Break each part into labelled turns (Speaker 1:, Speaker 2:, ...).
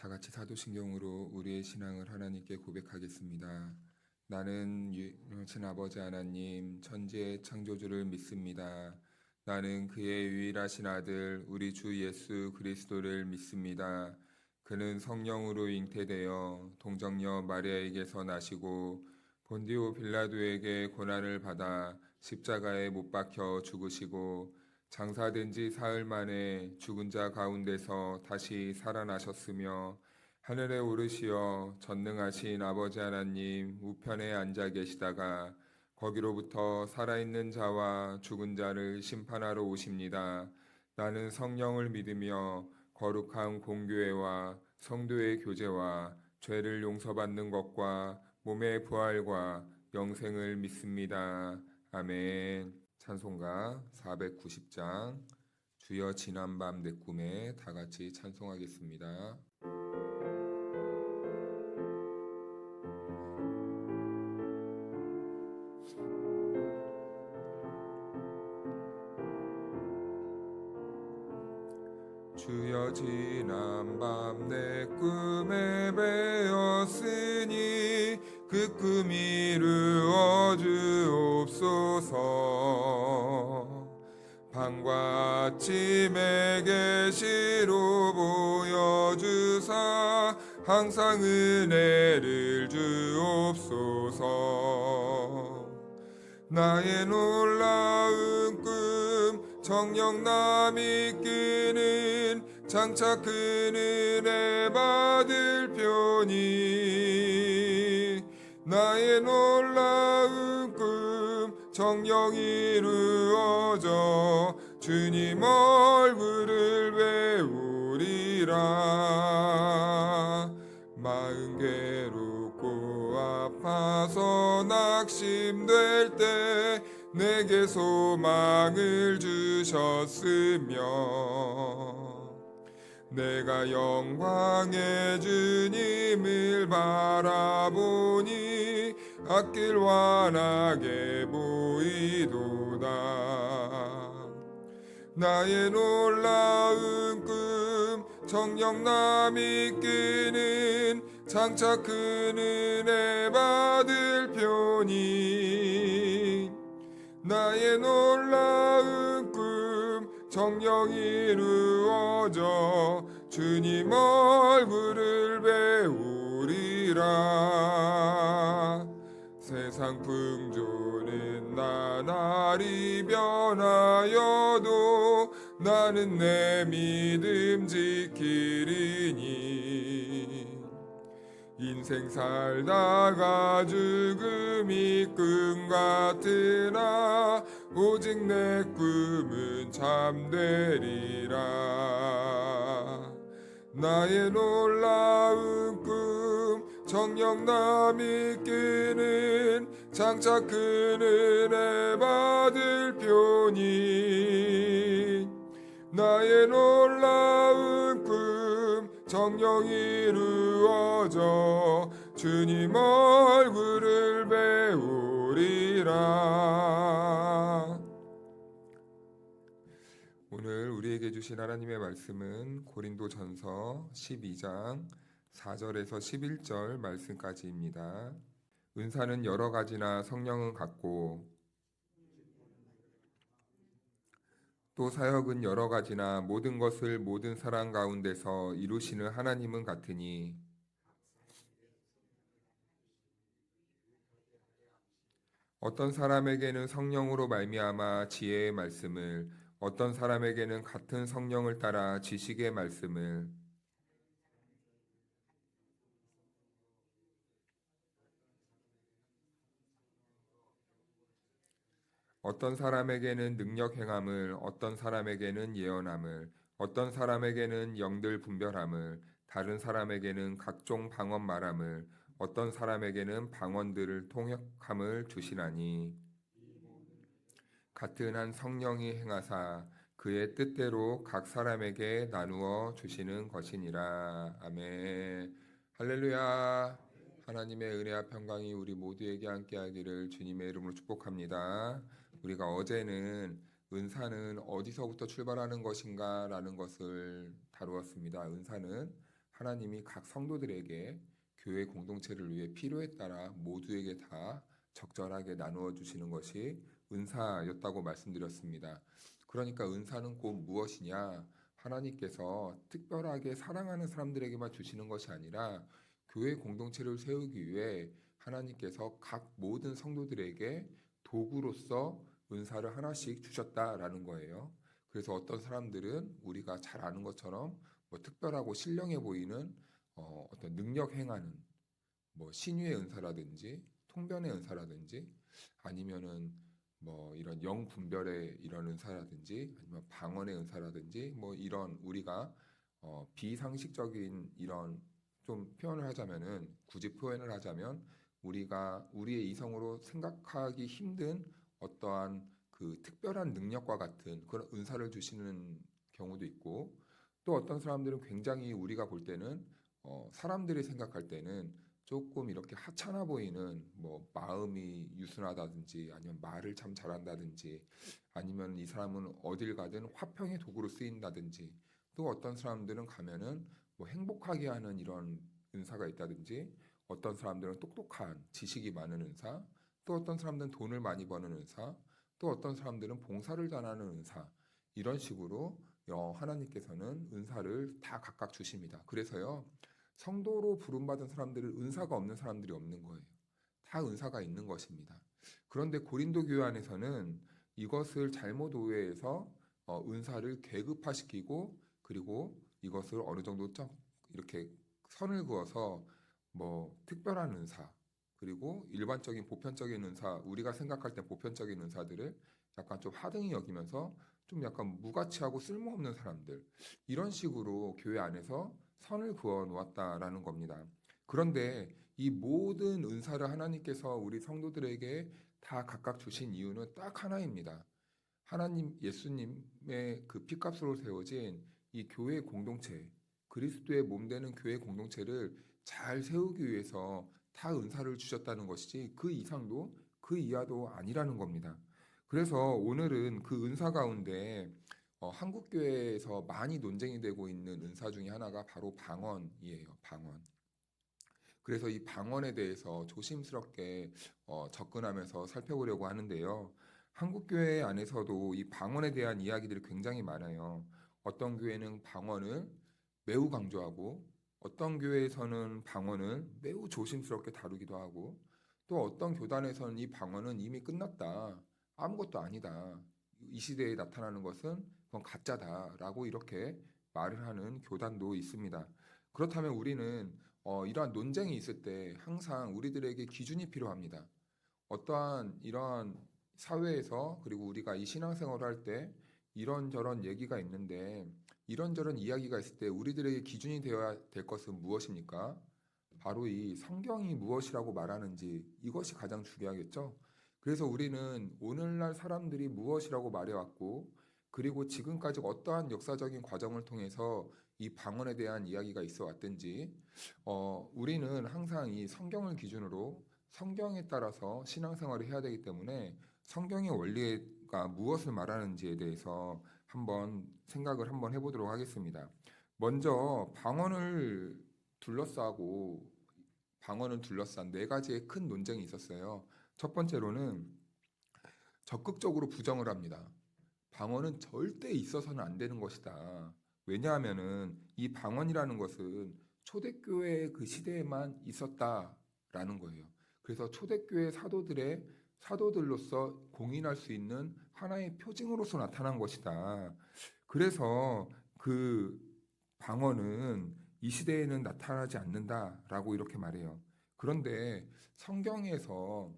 Speaker 1: 다 같이 사도신경으로 우리의 신앙을 하나님께 고백하겠습니다. 나는 유일하신 아버지 하나님, 천지의 창조주를 믿습니다. 나는 그의 유일하신 아들, 우리 주 예수 그리스도를 믿습니다. 그는 성령으로 잉태되어 동정녀 마리아에게서 나시고 본디오 빌라도에게 고난을 받아 십자가에 못 박혀 죽으시고 장사된 지 사흘 만에 죽은 자 가운데서 다시 살아나셨으며 하늘에 오르시어 전능하신 아버지 하나님 우편에 앉아 계시다가 거기로부터 살아있는 자와 죽은 자를 심판하러 오십니다. 나는 성령을 믿으며 거룩한 공교회와 성도의 교제와 죄를 용서받는 것과 몸의 부활과 영생을 믿습니다. 아멘. 찬송가 490장 주여 지난밤 내 꿈에 다 같이 찬송하겠습니다. 주여 지난밤 내 꿈에 배었으니 그 꿈 이루어 주옵소서. 밤과 아침에 계시로 보여주사 항상 은혜를 주옵소서. 나의 놀라운 꿈 정령남 이끄는 장차 큰 은혜 받을 표니 나의 놀라운 꿈 정령 이루어져 주님 얼굴을 배우리라. 마음 괴롭고 아파서 낙심될 때 내게 소망을 주셨으며 내가 영광의 주님을 바라보니 앞길 환하게 보이도다. 나의 놀라운 꿈 정령남 이끄는 장차 큰 은혜 받을 표니 나의 놀라운 꿈 정령 이루어져 주님 얼굴을 배우리라. 세상 풍조는 나날이 변하여도 나는 내 믿음 지키리니 인생 살다가 죽음이 꿈 같으나 오직 내 꿈은 참되리라. 나의 놀라운 꿈 정령남 이끄는 장차 큰 은혜 받을 표니 나의 놀라운 꿈 정령 이루어져 주님 얼굴을 배우리라. 오늘 우리에게 주신 하나님의 말씀은 고린도전서 12장 4절에서 11절 말씀까지입니다. 은사는 여러 가지나 성령은 같고 또 사역은 여러 가지나 모든 것을 모든 사람 가운데서 이루시는 하나님은 같으니 어떤 사람에게는 성령으로 말미암아 지혜의 말씀을, 어떤 사람에게는 같은 성령을 따라 지식의 말씀을, 어떤 사람에게는 능력 행함을, 어떤 사람에게는 예언함을, 어떤 사람에게는 영들 분별함을, 다른 사람에게는 각종 방언 말함을, 어떤 사람에게는 방언들을 통역함을 주시나니 같은 한 성령이 행하사 그의 뜻대로 각 사람에게 나누어 주시는 것이니라. 아멘. 할렐루야. 하나님의 은혜와 평강이 우리 모두에게 함께하기를 주님의 이름으로 축복합니다. 우리가 어제는 은사는 어디서부터 출발하는 것인가 라는 것을 다루었습니다. 은사는 하나님이 각 성도들에게 교회 공동체를 위해 필요에 따라 모두에게 다 적절하게 나누어 주시는 것이 은사였다고 말씀드렸습니다. 그러니까 은사는 곧 무엇이냐? 하나님께서 특별하게 사랑하는 사람들에게만 주시는 것이 아니라 교회 공동체를 세우기 위해 하나님께서 각 모든 성도들에게 도구로서 은사를 하나씩 주셨다라는 거예요. 그래서 어떤 사람들은 우리가 잘 아는 것처럼 뭐 특별하고 신령해 보이는 어떤 능력 행하는 뭐 신유의 은사라든지 통변의 은사라든지 아니면은 뭐 이런 영분별의 이런 은사라든지 아니면 방언의 은사라든지 뭐 이런 우리가 비상식적인 이런 좀 표현을 하자면은 굳이 표현을 하자면 우리가 우리의 이성으로 생각하기 힘든 어떠한 그 특별한 능력과 같은 그런 은사를 주시는 경우도 있고 또 어떤 사람들은 굉장히 우리가 볼 때는 사람들이 생각할 때는 조금 이렇게 하찮아 보이는 뭐 마음이 유순하다든지 아니면 말을 참 잘한다든지 아니면 이 사람은 어딜 가든 화평의 도구로 쓰인다든지 또 어떤 사람들은 가면은 뭐 행복하게 하는 이런 은사가 있다든지 어떤 사람들은 똑똑한 지식이 많은 은사 또 어떤 사람들은 돈을 많이 버는 은사 또 어떤 사람들은 봉사를 잘하는 은사 이런 식으로 하나님께서는 은사를 다 각각 주십니다. 그래서요 성도로 부름받은 사람들은 은사가 없는 사람들이 없는 거예요. 다 은사가 있는 것입니다. 그런데 고린도 교회 안에서는 이것을 잘못 오해해서 은사를 계급화시키고 그리고 이것을 어느 정도 좀 이렇게 선을 그어서 뭐 특별한 은사 그리고 일반적인 보편적인 은사 우리가 생각할 때 보편적인 은사들을 약간 좀 하등히 여기면서 좀 약간 무가치하고 쓸모없는 사람들 이런 식으로 교회 안에서 선을 그어 놓았다라는 겁니다. 그런데 이 모든 은사를 하나님께서 우리 성도들에게 다 각각 주신 이유는 딱 하나입니다. 하나님 예수님의 그 피값으로 세워진 이 교회 공동체, 그리스도의 몸 되는 교회 공동체를 잘 세우기 위해서 다 은사를 주셨다는 것이지 그 이상도 그 이하도 아니라는 겁니다. 그래서 오늘은 그 은사 가운데 한국 교회에서 많이 논쟁이 되고 있는 은사 중에 하나가 바로 방언이에요. 방언. 그래서 이 방언에 대해서 조심스럽게 접근하면서 살펴보려고 하는데요. 한국 교회 안에서도 이 방언에 대한 이야기들이 굉장히 많아요. 어떤 교회는 방언을 매우 강조하고 어떤 교회에서는 방언을 매우 조심스럽게 다루기도 하고 또 어떤 교단에서는 이 방언은 이미 끝났다. 아무것도 아니다. 이 시대에 나타나는 것은 그건 가짜다라고 이렇게 말을 하는 교단도 있습니다. 그렇다면 우리는 이러한 논쟁이 있을 때 항상 우리들에게 기준이 필요합니다. 어떠한 이러한 사회에서 그리고 우리가 이 신앙생활을 할 때 이런저런 얘기가 있는데 이런저런 이야기가 있을 때 우리들에게 기준이 되어야 될 것은 무엇입니까? 바로 이 성경이 무엇이라고 말하는지 이것이 가장 중요하겠죠. 그래서 우리는 오늘날 사람들이 무엇이라고 말해왔고 그리고 지금까지 어떠한 역사적인 과정을 통해서 이 방언에 대한 이야기가 있어 왔든지 우리는 항상 이 성경을 기준으로 성경에 따라서 신앙생활을 해야 되기 때문에 성경의 원리가 무엇을 말하는지에 대해서 한번 생각을 한번 해보도록 하겠습니다. 먼저 방언을 둘러싼 네 가지의 큰 논쟁이 있었어요. 첫 번째로는 적극적으로 부정을 합니다. 방언은 절대 있어서는 안 되는 것이다. 왜냐하면은 이 방언이라는 것은 초대교회 그 시대에만 있었다라는 거예요. 그래서 초대교회 사도들로서 공인할 수 있는 하나의 표징으로서 나타난 것이다. 그래서 그 방언은 이 시대에는 나타나지 않는다라고 이렇게 말해요. 그런데 성경에서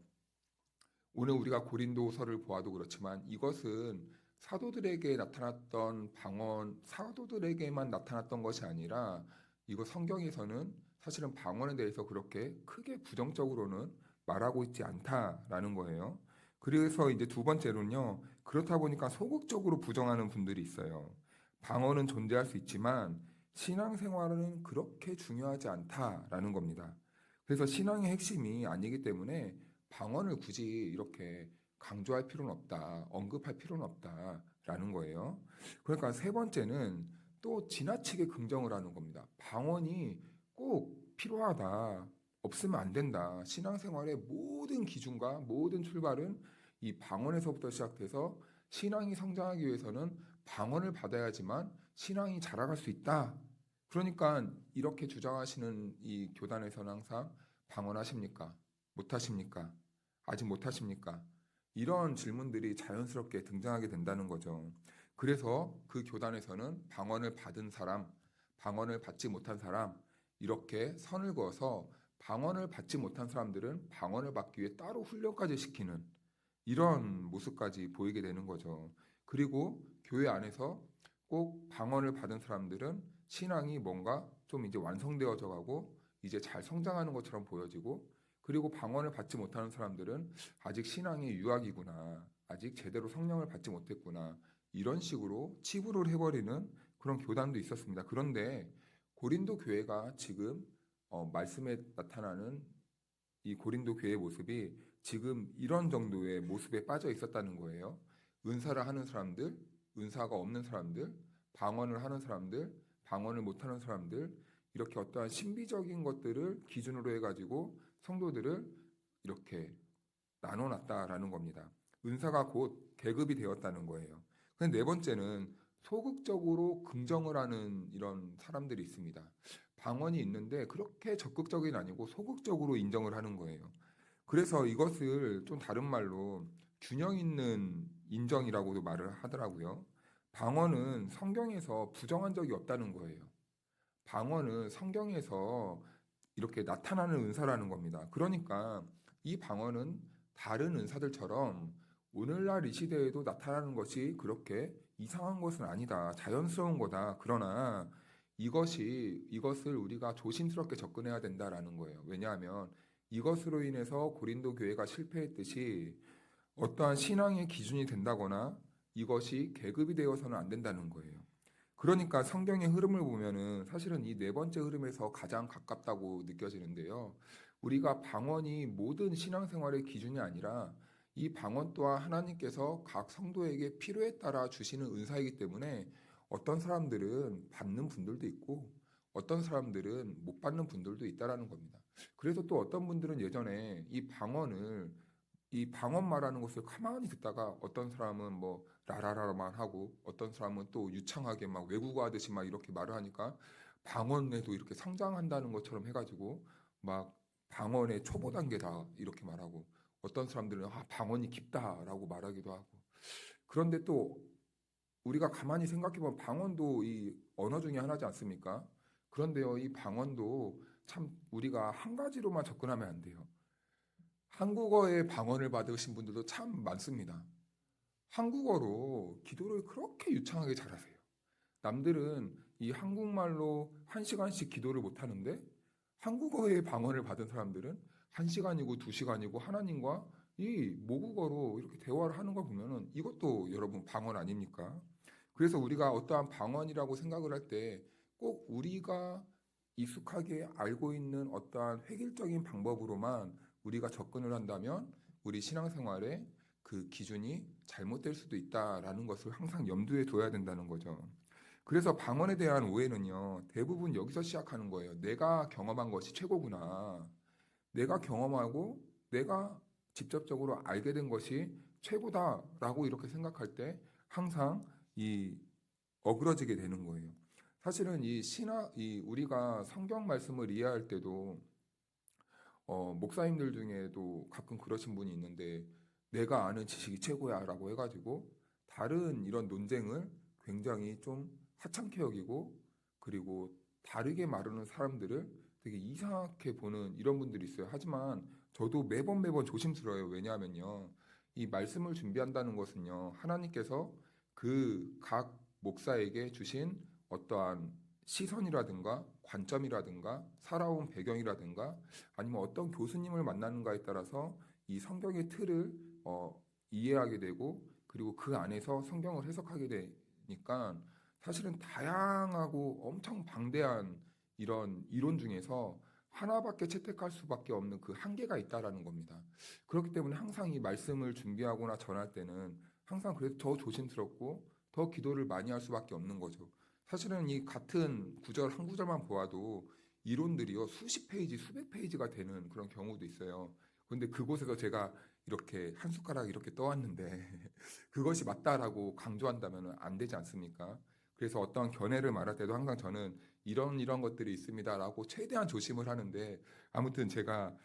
Speaker 1: 오늘 우리가 고린도서를 보아도 그렇지만 이것은 사도들에게 나타났던 방언, 사도들에게만 나타났던 것이 아니라 이거 성경에서는 사실은 방언에 대해서 그렇게 크게 부정적으로는 말하고 있지 않다라는 거예요. 그래서 이제 두 번째로는요. 그렇다 보니까 소극적으로 부정하는 분들이 있어요. 방언은 존재할 수 있지만 신앙생활은 그렇게 중요하지 않다라는 겁니다. 그래서 신앙의 핵심이 아니기 때문에 방언을 굳이 이렇게 강조할 필요는 없다, 언급할 필요는 없다라는 거예요. 그러니까 세 번째는 또 지나치게 긍정을 하는 겁니다. 방언이 꼭 필요하다. 없으면 안 된다. 신앙생활의 모든 기준과 모든 출발은 이 방언에서부터 시작돼서 신앙이 성장하기 위해서는 방언을 받아야지만 신앙이 자라갈 수 있다. 그러니까 이렇게 주장하시는 이 교단에서는 항상 방언하십니까? 못하십니까? 아직 못하십니까? 이런 질문들이 자연스럽게 등장하게 된다는 거죠. 그래서 그 교단에서는 방언을 받은 사람, 방언을 받지 못한 사람, 이렇게 선을 그어서 방언을 받지 못한 사람들은 방언을 받기 위해 따로 훈련까지 시키는 이런 모습까지 보이게 되는 거죠. 그리고 교회 안에서 꼭 방언을 받은 사람들은 신앙이 뭔가 좀 이제 완성되어져 가고 이제 잘 성장하는 것처럼 보여지고, 그리고 방언을 받지 못하는 사람들은 아직 신앙이 유학이구나, 아직 제대로 성령을 받지 못했구나, 이런 식으로 치부를 해버리는 그런 교단도 있었습니다. 그런데 고린도 교회가 지금 말씀에 나타나는 이 고린도 교회의 모습이 지금 이런 정도의 모습에 빠져 있었다는 거예요. 은사를 하는 사람들, 은사가 없는 사람들, 방언을 하는 사람들, 방언을 못하는 사람들, 이렇게 어떠한 신비적인 것들을 기준으로 해가지고 성도들을 이렇게 나눠놨다라는 겁니다. 은사가 곧 계급이 되었다는 거예요. 근데 네 번째는 소극적으로 긍정을 하는 이런 사람들이 있습니다. 방언이 있는데 그렇게 적극적인 아니고 소극적으로 인정을 하는 거예요. 그래서 이것을 좀 다른 말로 균형 있는 인정이라고도 말을 하더라고요. 방언은 성경에서 부정한 적이 없다는 거예요. 방언은 성경에서 이렇게 나타나는 은사라는 겁니다. 그러니까 이 방언은 다른 은사들처럼 오늘날 이 시대에도 나타나는 것이 그렇게 이상한 것은 아니다. 자연스러운 거다. 그러나 이것을 우리가 조심스럽게 접근해야 된다라는 거예요. 왜냐하면 이것으로 인해서 고린도 교회가 실패했듯이 어떠한 신앙의 기준이 된다거나 이것이 계급이 되어서는 안 된다는 거예요. 그러니까 성경의 흐름을 보면은 사실은 이 네 번째 흐름에서 가장 가깝다고 느껴지는데요. 우리가 방언이 모든 신앙생활의 기준이 아니라 이 방언 또한 하나님께서 각 성도에게 필요에 따라 주시는 은사이기 때문에 어떤 사람들은 받는 분들도 있고 어떤 사람들은 못 받는 분들도 있다라는 겁니다. 그래서 또 어떤 분들은 예전에 이 방언 말하는 것을 가만히 듣다가 어떤 사람은 뭐 라라라만 하고 어떤 사람은 또 유창하게 막 외국어 하듯이 막 이렇게 말을 하니까 방언에도 이렇게 성장한다는 것처럼 해가지고 막 방언의 초보 단계다 이렇게 말하고, 어떤 사람들은 방언이 깊다라고 말하기도 하고. 그런데 또 우리가 가만히 생각해보면 방언도 이 언어 중에 하나지 않습니까? 그런데요, 이 방언도 참 우리가 한 가지로만 접근하면 안 돼요. 한국어의 방언을 받으신 분들도 참 많습니다. 한국어로 기도를 그렇게 유창하게 잘하세요. 남들은 이 한국말로 한 시간씩 기도를 못 하는데 한국어의 방언을 받은 사람들은 한 시간이고 두 시간이고 하나님과 이 모국어로 이렇게 대화를 하는 걸 보면은 이것도 여러분 방언 아닙니까? 그래서 우리가 어떠한 방언이라고 생각을 할 때 꼭 우리가 익숙하게 알고 있는 어떠한 획일적인 방법으로만 우리가 접근을 한다면 우리 신앙생활에 그 기준이 잘못될 수도 있다라는 것을 항상 염두에 둬야 된다는 거죠. 그래서 방언에 대한 오해는요, 대부분 여기서 시작하는 거예요. 내가 경험한 것이 최고구나. 내가 경험하고 내가 직접적으로 알게 된 것이 최고다라고 이렇게 생각할 때 항상 이 어그러지게 되는 거예요. 사실은 이 우리가 성경 말씀을 이해할 때도 목사님들 중에도 가끔 그러신 분이 있는데 내가 아는 지식이 최고야라고 해가지고 다른 이런 논쟁을 굉장히 좀 하찮게 여기고, 그리고 다르게 말하는 사람들을 되게 이상하게 보는 이런 분들이 있어요. 하지만 저도 매번 조심스러워요. 왜냐하면요, 이 말씀을 준비한다는 것은요, 하나님께서 그 각 목사에게 주신 어떠한 시선이라든가 관점이라든가 살아온 배경이라든가 아니면 어떤 교수님을 만나는가에 따라서 이 성경의 틀을 이해하게 되고, 그리고 그 안에서 성경을 해석하게 되니까 사실은 다양하고 엄청 방대한 이런 이론 중에서 하나밖에 채택할 수밖에 없는 그 한계가 있다라는 겁니다. 그렇기 때문에 항상 이 말씀을 준비하거나 전할 때는 항상 그래도 더 조심스럽고 더 기도를 많이 할 수밖에 없는 거죠. 사실은 이 같은 구절 한 구절만 보아도 이론들이요 수십 페이지, 수백 페이지가 되는 그런 경우도 있어요. 그런데 그곳에서 제가 이렇게 한 숟가락 이렇게 떠왔는데 그것이 맞다라고 강조한다면 안 되지 않습니까? 그래서 어떤 견해를 말할 때도 항상 저는 이런 것들이 있습니다라고 최대한 조심을 하는데 아무튼 제가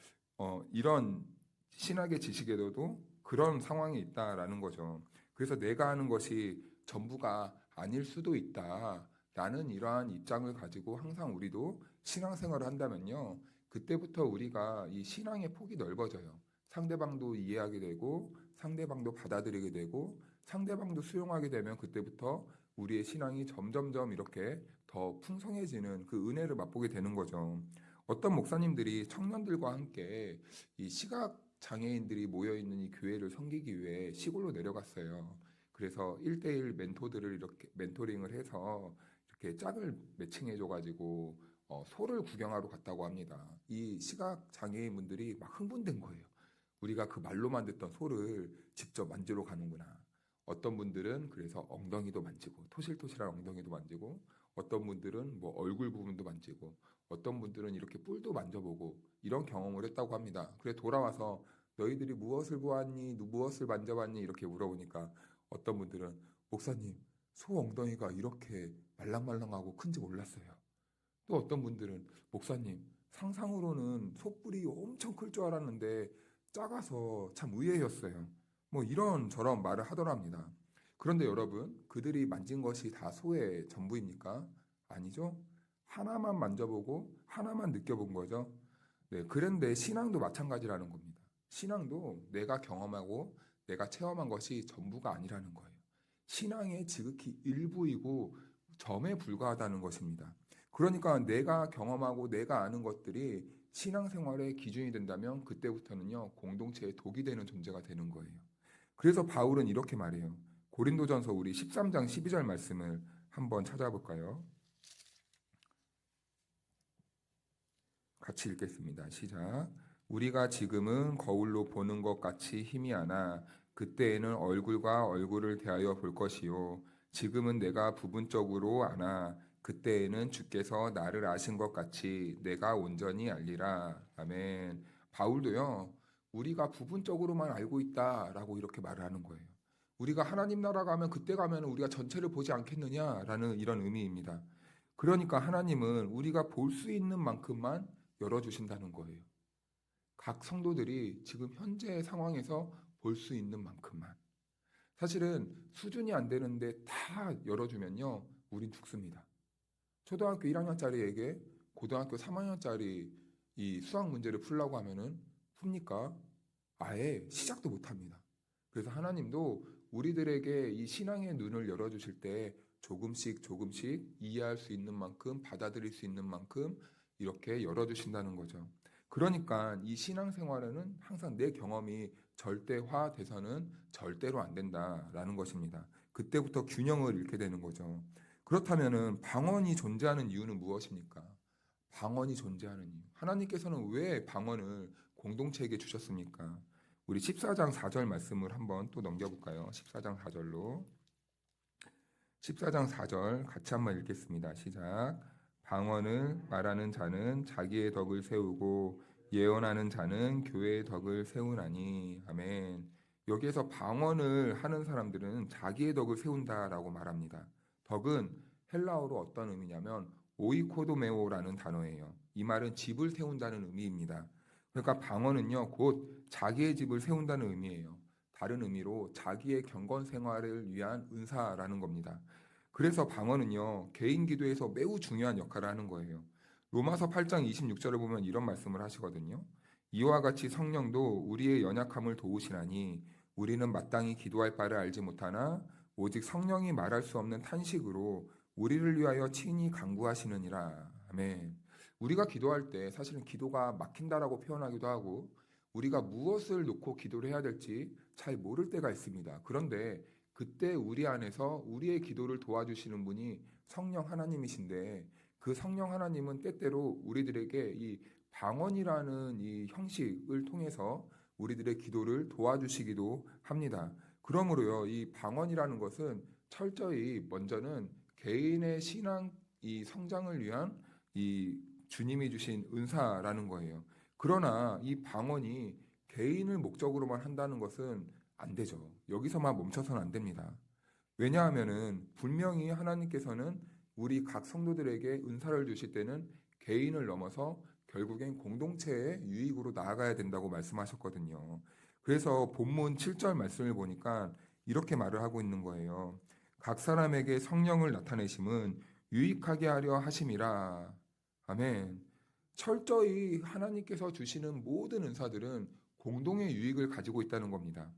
Speaker 1: 이런 신학의 지식에도 그런 상황이 있다라는 거죠. 그래서 내가 하는 것이 전부가 아닐 수도 있다라는 이러한 입장을 가지고 항상 우리도 신앙생활을 한다면요. 그때부터 우리가 이 신앙의 폭이 넓어져요. 상대방도 이해하게 되고 상대방도 받아들이게 되고 상대방도 수용하게 되면 그때부터 우리의 신앙이 점점점 이렇게 더 풍성해지는 그 은혜를 맛보게 되는 거죠. 어떤 목사님들이 청년들과 함께 이 시각 장애인들이 모여 있는 이 교회를 섬기기 위해 시골로 내려갔어요. 그래서 1대1 멘토들을 이렇게 멘토링을 해서 이렇게 짝을 매칭해 줘 가지고 소를 구경하러 갔다고 합니다. 이 시각 장애인분들이 막 흥분된 거예요. 우리가 그 말로만 듣던 소를 직접 만지러 가는구나. 어떤 분들은 그래서 엉덩이도 만지고 토실토실한 엉덩이도 만지고 어떤 분들은 뭐 얼굴 부분도 만지고 어떤 분들은 이렇게 뿔도 만져보고 이런 경험을 했다고 합니다. 그래 돌아와서 너희들이 무엇을 보았니? 무엇을 만져봤니? 이렇게 물어보니까 어떤 분들은 목사님 소 엉덩이가 이렇게 말랑말랑하고 큰지 몰랐어요. 또 어떤 분들은 목사님 상상으로는 소뿔이 엄청 클 줄 알았는데 작아서 참 의외였어요. 뭐 이런 저런 말을 하더랍니다. 그런데 여러분 그들이 만진 것이 다 소의 전부입니까? 아니죠. 하나만 만져보고 하나만 느껴본 거죠. 네, 그런데 신앙도 마찬가지라는 겁니다. 신앙도 내가 경험하고 내가 체험한 것이 전부가 아니라는 거예요. 신앙의 지극히 일부이고 점에 불과하다는 것입니다. 그러니까 내가 경험하고 내가 아는 것들이 신앙생활의 기준이 된다면 그때부터는요 공동체의 독이 되는 존재가 되는 거예요. 그래서 바울은 이렇게 말해요. 고린도전서 우리 13장 12절 말씀을 한번 찾아볼까요? 같이 읽겠습니다. 시작. 우리가 지금은 거울로 보는 것 같이 희미하나 그때에는 얼굴과 얼굴을 대하여 볼 것이요. 지금은 내가 부분적으로 아나 그때에는 주께서 나를 아신 것 같이 내가 온전히 알리라. 아멘. 바울도요. 우리가 부분적으로만 알고 있다라고 이렇게 말을 하는 거예요. 우리가 하나님 나라 가면 그때 가면 우리가 전체를 보지 않겠느냐라는 이런 의미입니다. 그러니까 하나님은 우리가 볼 수 있는 만큼만 열어주신다는 거예요. 각 성도들이 지금 현재의 상황에서 볼 수 있는 만큼만. 사실은 수준이 안 되는데 다 열어주면요, 우린 죽습니다. 초등학교 1학년짜리에게 고등학교 3학년짜리 이 수학 문제를 풀라고 하면은 풉니까? 아예 시작도 못 합니다. 그래서 하나님도 우리들에게 이 신앙의 눈을 열어주실 때 조금씩 조금씩 이해할 수 있는 만큼 받아들일 수 있는 만큼 이렇게 열어주신다는 거죠. 그러니까 이 신앙생활에는 항상 내 경험이 절대화돼서는 절대로 안 된다라는 것입니다. 그때부터 균형을 잃게 되는 거죠. 그렇다면은 방언이 존재하는 이유는 무엇입니까? 방언이 존재하는 이유. 하나님께서는 왜 방언을 공동체에게 주셨습니까? 우리 14장 4절 말씀을 한번 또 넘겨볼까요? 14장 4절로. 14장 4절 같이 한번 읽겠습니다. 시작. 방언을 말하는 자는 자기의 덕을 세우고 예언하는 자는 교회의 덕을 세우나니. 아멘. 여기에서 방언을 하는 사람들은 자기의 덕을 세운다라고 말합니다. 덕은 헬라어로 어떤 의미냐면 오이코도메오라는 단어예요. 이 말은 집을 세운다는 의미입니다. 그러니까 방언은요 곧 자기의 집을 세운다는 의미예요. 다른 의미로 자기의 경건 생활을 위한 은사라는 겁니다. 그래서 방언은요 개인 기도에서 매우 중요한 역할을 하는 거예요. 로마서 8장 26절을 보면 이런 말씀을 하시거든요. 이와 같이 성령도 우리의 연약함을 도우시나니 우리는 마땅히 기도할 바를 알지 못하나 오직 성령이 말할 수 없는 탄식으로 우리를 위하여 친히 간구하시느니라. 아멘. 우리가 기도할 때 사실은 기도가 막힌다라고 표현하기도 하고 우리가 무엇을 놓고 기도를 해야 될지 잘 모를 때가 있습니다. 그런데 그때 우리 안에서 우리의 기도를 도와주시는 분이 성령 하나님이신데 그 성령 하나님은 때때로 우리들에게 이 방언이라는 이 형식을 통해서 우리들의 기도를 도와주시기도 합니다. 그러므로요, 이 방언이라는 것은 철저히 먼저는 개인의 신앙 이 성장을 위한 이 주님이 주신 은사라는 거예요. 그러나 이 방언이 개인을 목적으로만 한다는 것은 안 되죠. 여기서만 멈춰서는 안 됩니다. 왜냐하면은 분명히 하나님께서는 우리 각 성도들에게 은사를 주실 때는 개인을 넘어서 결국엔 공동체의 유익으로 나아가야 된다고 말씀하셨거든요. 그래서 본문 7절 말씀을 보니까 이렇게 말을 하고 있는 거예요. 각 사람에게 성령을 나타내심은 유익하게 하려 하심이라. 아멘. 철저히 하나님께서 주시는 모든 은사들은 공동의 유익을 가지고 있다는 겁니다.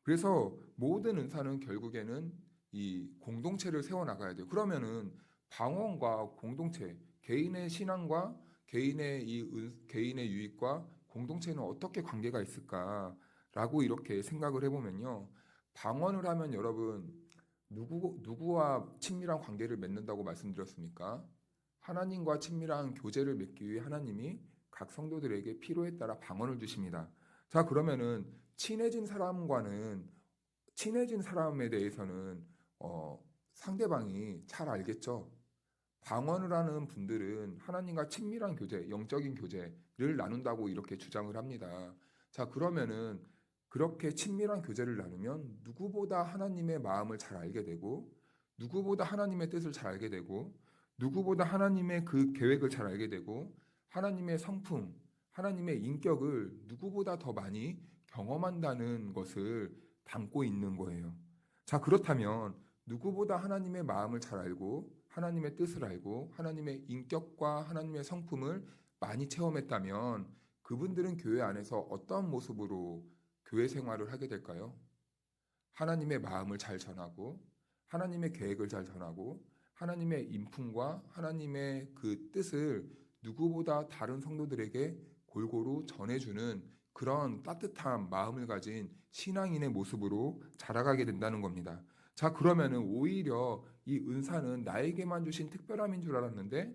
Speaker 1: 그래서 모든 은사는 결국에는 이 공동체를 세워나가야 돼요. 그러면은 방언과 공동체, 개인의 신앙과 개인의 유익과 공동체는 어떻게 관계가 있을까라고 이렇게 생각을 해보면요. 방언을 하면 여러분 누구와 친밀한 관계를 맺는다고 말씀드렸습니까? 하나님과 친밀한 교제를 맺기 위해 하나님이 각 성도들에게 필요에 따라 방언을 주십니다. 자, 그러면은 친해진 사람에 대해서는 상대방이 잘 알겠죠. 방언을 하는 분들은 하나님과 친밀한 교제, 영적인 교제를 나눈다고 이렇게 주장을 합니다. 자, 그러면은 그렇게 친밀한 교제를 나누면 누구보다 하나님의 마음을 잘 알게 되고, 누구보다 하나님의 뜻을 잘 알게 되고, 누구보다 하나님의 그 계획을 잘 알게 되고, 하나님의 성품, 하나님의 인격을 누구보다 더 많이 경험한다는 것을 담고 있는 거예요. 자, 그렇다면 누구보다 하나님의 마음을 잘 알고 하나님의 뜻을 알고 하나님의 인격과 하나님의 성품을 많이 체험했다면 그분들은 교회 안에서 어떤 모습으로 교회 생활을 하게 될까요? 하나님의 마음을 잘 전하고 하나님의 계획을 잘 전하고 하나님의 인품과 하나님의 그 뜻을 누구보다 다른 성도들에게 골고루 전해주는 그런 따뜻한 마음을 가진 신앙인의 모습으로 자라가게 된다는 겁니다. 자, 그러면은 오히려 이 은사는 나에게만 주신 특별함인 줄 알았는데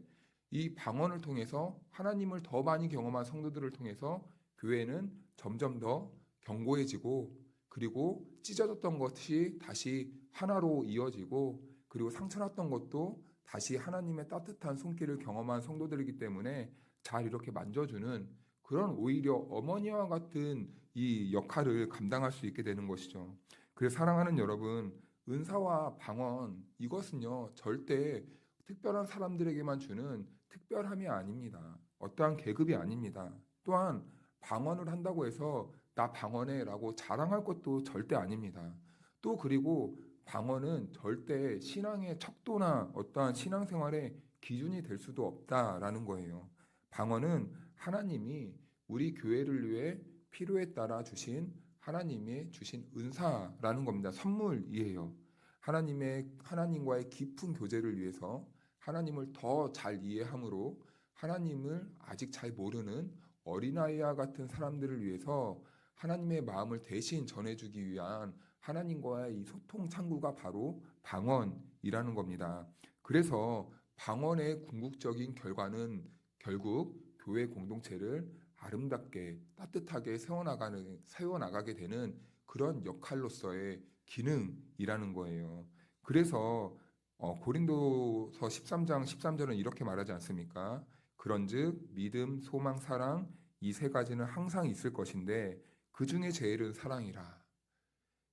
Speaker 1: 이 방언을 통해서 하나님을 더 많이 경험한 성도들을 통해서 교회는 점점 더 견고해지고 그리고 찢어졌던 것이 다시 하나로 이어지고 그리고 상처났던 것도 다시 하나님의 따뜻한 손길을 경험한 성도들이기 때문에 잘 이렇게 만져주는 그런 오히려 어머니와 같은 이 역할을 감당할 수 있게 되는 것이죠. 그래서 사랑하는 여러분, 은사와 방언 이것은요 절대 특별한 사람들에게만 주는 특별함이 아닙니다. 어떠한 계급이 아닙니다. 또한 방언을 한다고 해서 나 방언해라고 자랑할 것도 절대 아닙니다. 또 그리고 방언은 절대 신앙의 척도나 어떠한 신앙생활의 기준이 될 수도 없다라는 거예요. 방언은 하나님이 우리 교회를 위해 필요에 따라 주신 하나님의 주신 은사라는 겁니다. 선물이에요. 하나님과의 깊은 교제를 위해서 하나님을 더 잘 이해함으로 하나님을 아직 잘 모르는 어린아이와 같은 사람들을 위해서 하나님의 마음을 대신 전해주기 위한 하나님과의 이 소통 창구가 바로 방언이라는 겁니다. 그래서 방언의 궁극적인 결과는 결국 교회 공동체를 아름답게 따뜻하게 세워나가게 되는 그런 역할로서의 기능이라는 거예요. 그래서 고린도서 13장 13절은 이렇게 말하지 않습니까? 그런즉 믿음, 소망, 사랑 이 세 가지는 항상 있을 것인데 그 중에 제일은 사랑이라.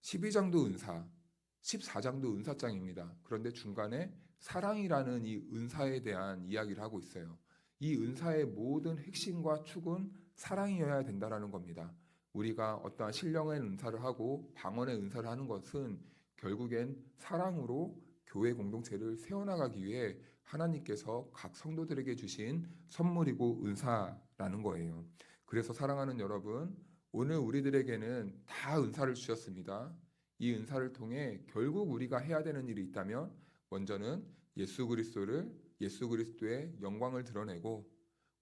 Speaker 1: 12장도 은사, 14장도 은사장입니다. 그런데 중간에 사랑이라는 이 은사에 대한 이야기를 하고 있어요. 이 은사의 모든 핵심과 축은 사랑이어야 된다라는 겁니다. 우리가 어떠한 신령한 은사를 하고 방언의 은사를 하는 것은 결국엔 사랑으로 교회 공동체를 세워나가기 위해 하나님께서 각 성도들에게 주신 선물이고 은사라는 거예요. 그래서 사랑하는 여러분, 오늘 우리들에게는 다 은사를 주셨습니다. 이 은사를 통해 결국 우리가 해야 되는 일이 있다면 먼저는 예수 그리스도의 영광을 드러내고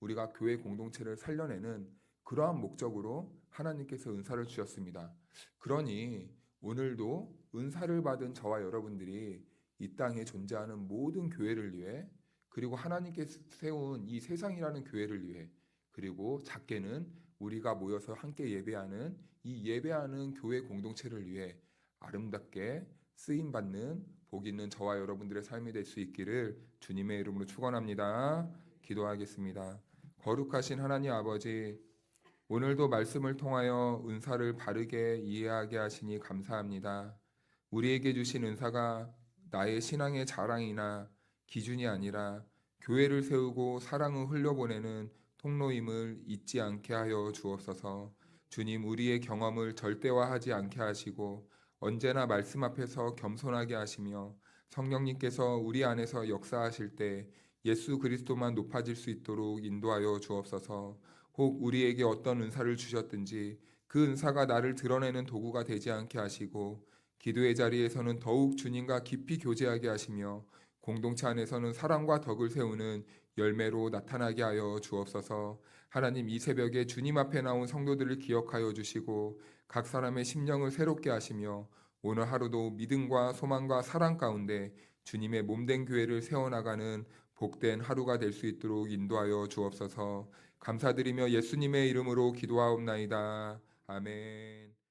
Speaker 1: 우리가 교회 공동체를 살려내는 그러한 목적으로 하나님께서 은사를 주셨습니다. 그러니 오늘도 은사를 받은 저와 여러분들이 이 땅에 존재하는 모든 교회를 위해 그리고 하나님께서 세운 이 세상이라는 교회를 위해 그리고 작게는 우리가 모여서 함께 예배하는 이 예배하는 교회 공동체를 위해 아름답게 쓰임받는 복 있는 저와 여러분들의 삶이 될 수 있기를 주님의 이름으로 축원합니다. 기도하겠습니다. 거룩하신 하나님 아버지, 오늘도 말씀을 통하여 은사를 바르게 이해하게 하시니 감사합니다. 우리에게 주신 은사가 나의 신앙의 자랑이나 기준이 아니라 교회를 세우고 사랑을 흘려보내는 통로임을 잊지 않게 하여 주옵소서. 주님, 우리의 경험을 절대화하지 않게 하시고 언제나 말씀 앞에서 겸손하게 하시며 성령님께서 우리 안에서 역사하실 때 예수 그리스도만 높아질 수 있도록 인도하여 주옵소서. 혹 우리에게 어떤 은사를 주셨든지 그 은사가 나를 드러내는 도구가 되지 않게 하시고 기도의 자리에서는 더욱 주님과 깊이 교제하게 하시며 공동체 안에서는 사랑과 덕을 세우는 열매로 나타나게 하여 주옵소서. 하나님, 이 새벽에 주님 앞에 나온 성도들을 기억하여 주시고 각 사람의 심령을 새롭게 하시며 오늘 하루도 믿음과 소망과 사랑 가운데 주님의 몸된 교회를 세워나가는 복된 하루가 될 수 있도록 인도하여 주옵소서. 감사드리며 예수님의 이름으로 기도하옵나이다. 아멘.